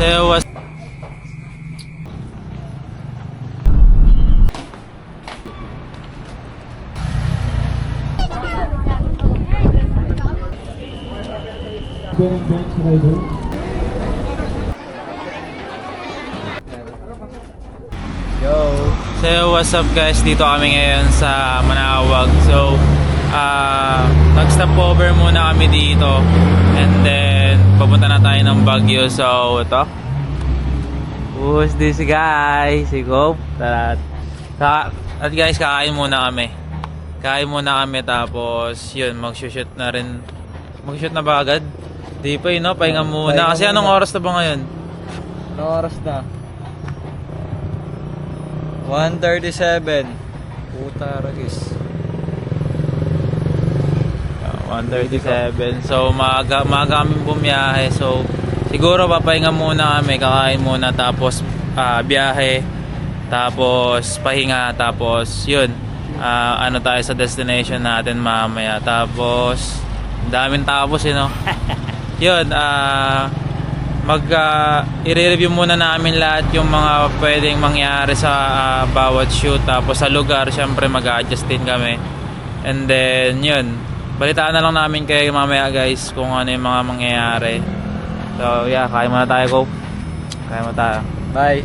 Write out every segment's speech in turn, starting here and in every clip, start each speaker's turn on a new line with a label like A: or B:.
A: So,
B: Yo!
A: So, what's up guys? Dito kami ngayon sa Manawag. So, nag-stop over muna kami dito. And then, papunta na tayo ng Baguio. So, ito. Who's this guy? Si Gob. At guys, kakain muna kami. Kain muna kami tapos, yun, mag-shoot na rin. Mag-shoot na ba agad? Di pa yun, no? Pahinga muna. Kasi anong oras na ba ngayon?
B: Anong oras na? 1:37. Puta ragis.
A: 1:37. So maaga kami bumiyahe. So siguro papahinga muna kami, kakain muna tapos biyahe, tapos pahinga, tapos yun. Ano tayo sa destination natin mamaya. Tapos daming tapos no. Yun, i-review muna namin lahat yung mga pwedeng mangyari sa bawat shoot. Tapos sa lugar syempre mag-adjust din kami. And then yun, balitaan na lang namin kayo mamaya guys kung ano yung mga mangyayari. So yeah, kain muna tayo, go. Kain muna tayo.
B: Bye!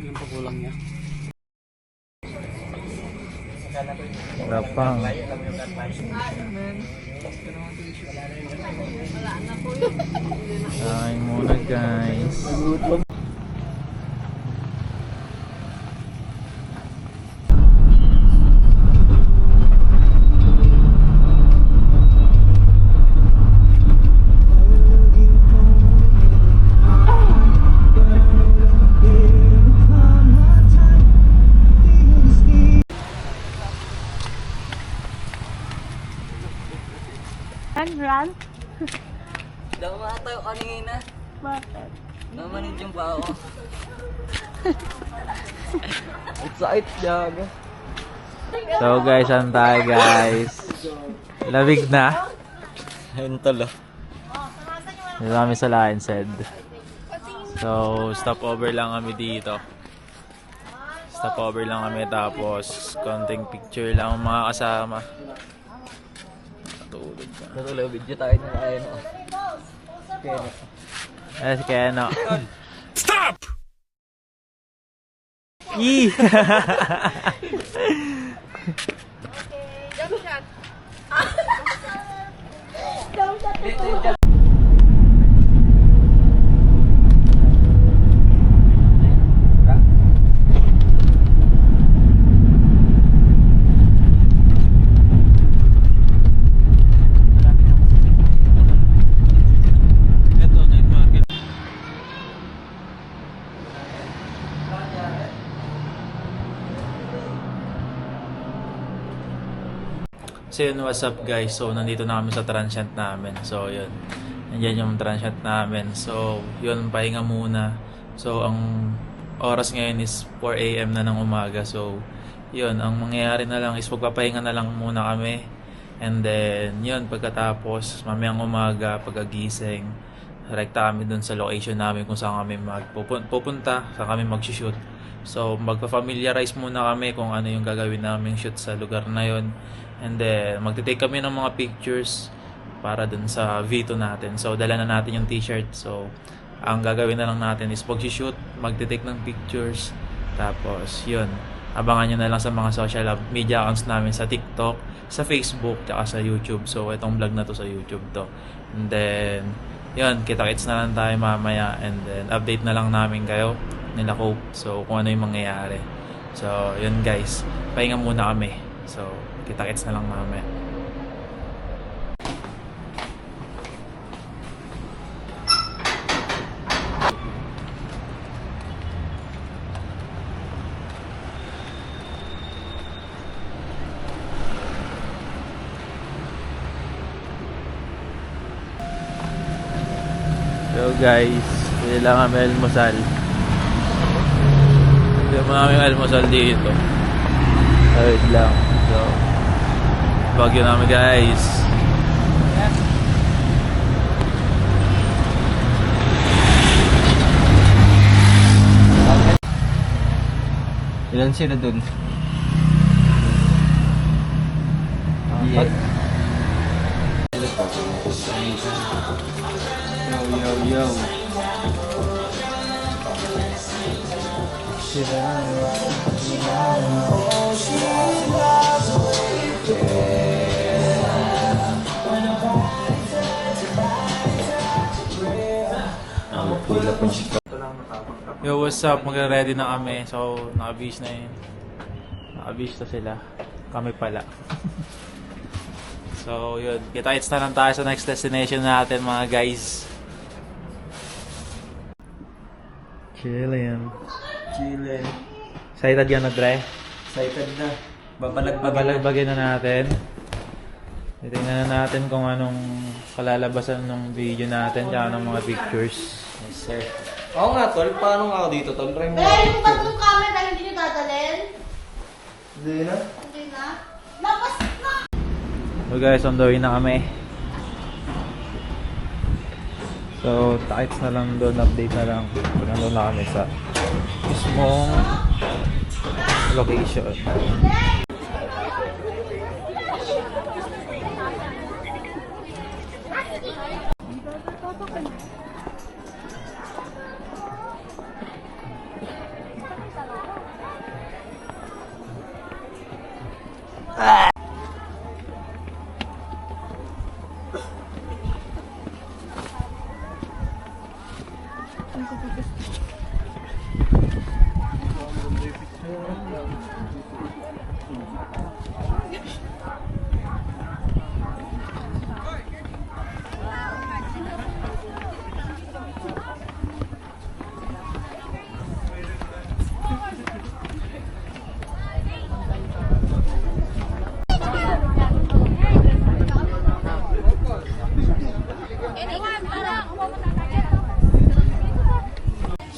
C: Yung pagulang niya.
A: Rapang. Kain muna guys.
D: Run?
C: Dama tayo kanina.
D: Bakit?
C: Namanid yung pa ako. Excited jaga.
A: So guys, saan tayo guys? Lamig na.
B: Ayun tala.
A: Dito kami sa Lionshead. So stop over lang kami dito. Stop over lang kami tapos konting picture lang ang mga kasama. Tulog na.
C: Natuloy video tayo na tayo. Kaya
A: Eh, si Keno. Stop! Yee!
D: Jump shot. Jump shot.
A: So yun, what's up guys? So nandito na kami sa transient namin. So yun, nandiyan yung transient namin. So yun, pahinga muna. So ang oras ngayon is 4 AM na ng umaga. So yun, ang mangyayari na lang is magpapahinga na lang muna kami. And then yun, pagkatapos mamayang umaga, pagkagising, rekta kami dun sa location namin kung saan kami pupunta, saan kami mag-shoot. So magpa-familiarize muna kami kung ano yung gagawin naming shoot sa lugar na yun. And then magte-take kami ng mga pictures para dun sa V2 natin. So dala na natin yung t-shirt. So ang gagawin na lang natin is pag-shoot, magte-take ng pictures. Tapos yun, abangan nyo na lang sa mga social media accounts namin sa TikTok, sa Facebook, tsaka sa YouTube. So itong vlog na to sa YouTube to. And then yun, kita-kits na lang tayo mamaya. And then update na lang namin kayo nila Cope. So kung ano yung mangyayari. So yun guys, pahinga muna kami. So kita-kits na lang mamaya. So guys, pili lang kami almusal. Hindi mo namin almusal dito. Wait lang. So, Baguio namin guys.
B: Ilan sila dun?
C: Yeah.
B: Yo.
A: Yo, what's up? Magre-ready na kami. So, naka-beach na yun. Naka-beach na sila. Kami pala. So, yun. Kita-kits na lang tayo sa next destination natin, mga guys. Chillin'. Excited ka na, Dre?
B: Excited na. Babalagbagin na.
A: Babalagbagin na natin. Titingnan na natin kung anong kalalabasan ng video natin tsaka ng mga pictures.
B: Yes, sir. Oo nga, tol. Paano nga ako dito, tol? Try mo.
D: Yung tatlong camera, hindi nyo dadalhin?
B: Hindi na.
D: Hindi na? Labas na!
A: So guys, on the way na kami. So, takits na lang doon, update na lang. Pag nandun na kami sa mismong location.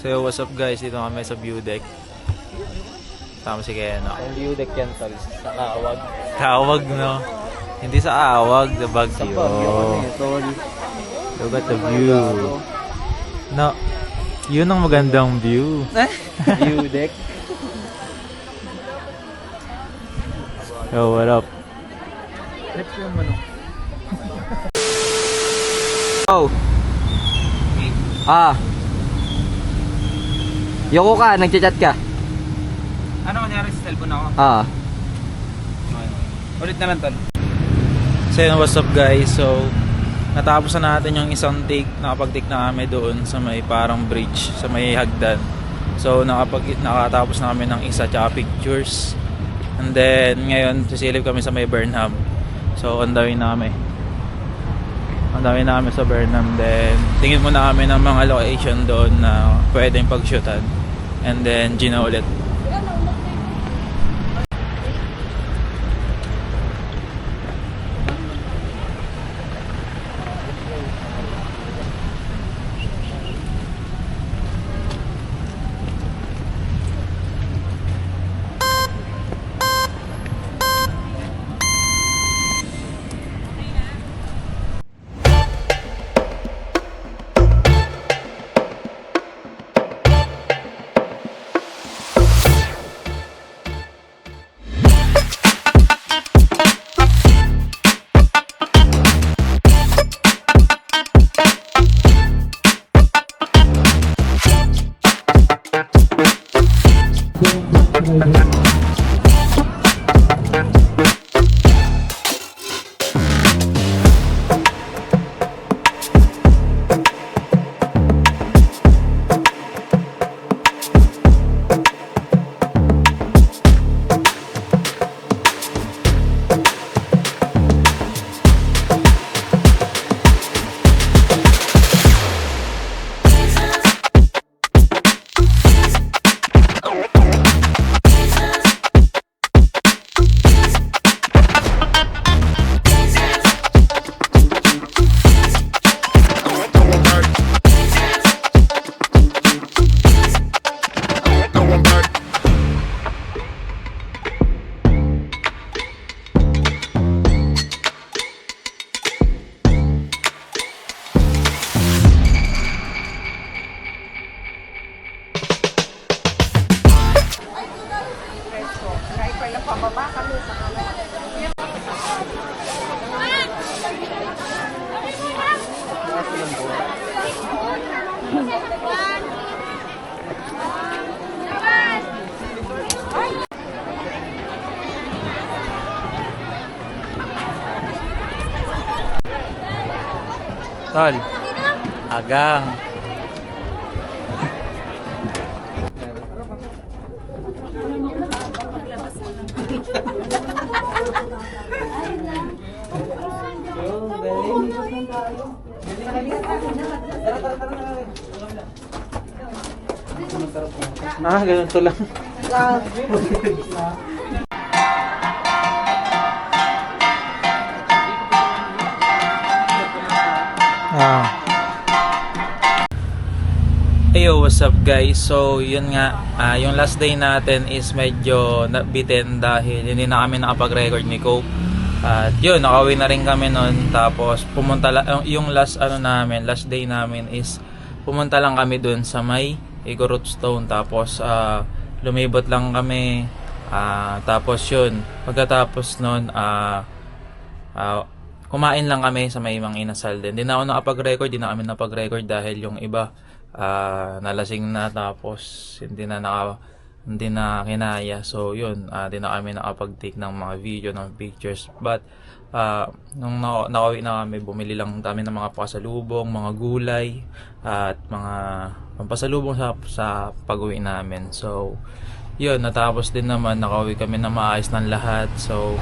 A: So, what's up guys? Dito kami sa view deck. Tama si Keno.
B: Ang view deck yan, tol. Sa Kaawag.
A: Tawag, no? Hindi sa awag, the Baguio.
B: Sa Baguio kami, tol.
A: Look at the view. No, yun ang magandang view.
B: View deck.
A: Yo, what up?
B: Trip yung manok.
C: Oh. Yoko ka, nagchat-chat ka.
B: Ano nangyari sa cellphone ako? Ulit naman, tol.
A: So yun, what's up guys? So, natapos na natin yung isang take. Nakapag-take na kami doon sa may parang bridge, sa may hagdan. So, nakatapos na kami ng isa tsaka pictures. And then, ngayon, sisilip kami sa may Burnham. So, on the way na kami. On the way na kami sa Burnham. Then, tingin muna kami ng mga location doon na pwedeng pag-shootan. And then, Gina ulit. Tol. Agang. Ganito lang. Yo, what's up guys? So, yun nga, yung last day natin is medyo nabitin dahil hindi na kami nakapag-record ni Cope. At yun, nakauwi na rin kami nun. Tapos, pumunta lang, yung last day namin is pumunta lang kami dun sa may Igorot Stone. Tapos, lumibot lang kami. Tapos yun, pagkatapos nun, kumain lang kami sa may Mang Inasal din. Hindi na ako nakapag-record, hindi na kami napag-record dahil yung iba nalasing na, tapos hindi na kinaya. So yun, hindi na kami nakapag-take ng mga video, ng pictures. But nung nakauwi na kami, bumili lang kami ng mga pasalubong, mga gulay at mga pampasalubong sa pag-uwi namin. So yun, natapos din naman, nakauwi kami na maayos ng lahat. So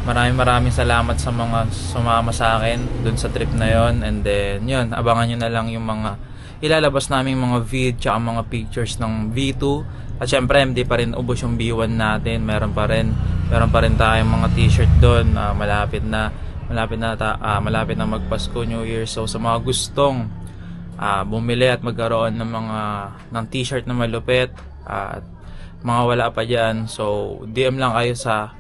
A: maraming salamat sa mga sumama sa akin dun sa trip na yon. And then yun, abangan nyo na lang yung mga ilalabas namin mga vid tsaka mga pictures ng V2. At syempre hindi pa rin ubos yung B1 natin. Meron pa rin tayong mga t-shirt doon. Malapit na magpasko, New Year. So sa mga gustong bumili at magkaroon ng t-shirt na malupit at mga wala pa dyan, so DM lang kayo sa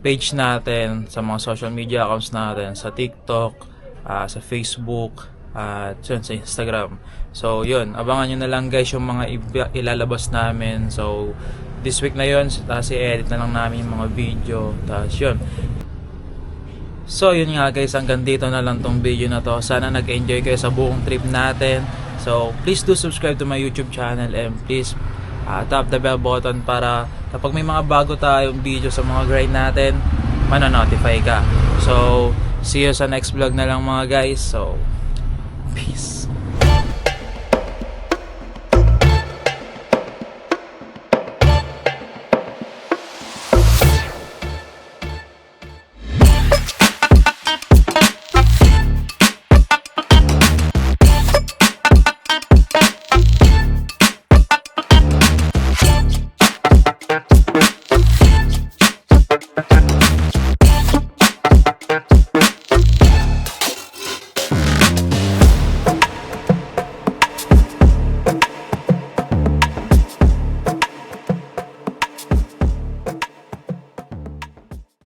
A: page natin, sa mga social media accounts natin, sa TikTok, sa Facebook, at yun, sa Instagram. So yun, abangan nyo na lang guys yung mga ilalabas namin. So this week na yun, tapos i-edit na lang namin yung mga video, tapos yun. So yun nga guys, hanggang dito na lang tong video na to. Sana nag-enjoy kayo sa buong trip natin. So please do subscribe to my YouTube channel, and please tap the bell button para kapag may mga bago tayong video sa mga grind natin, manonotify ka. So see you sa next vlog na lang mga guys. So peace.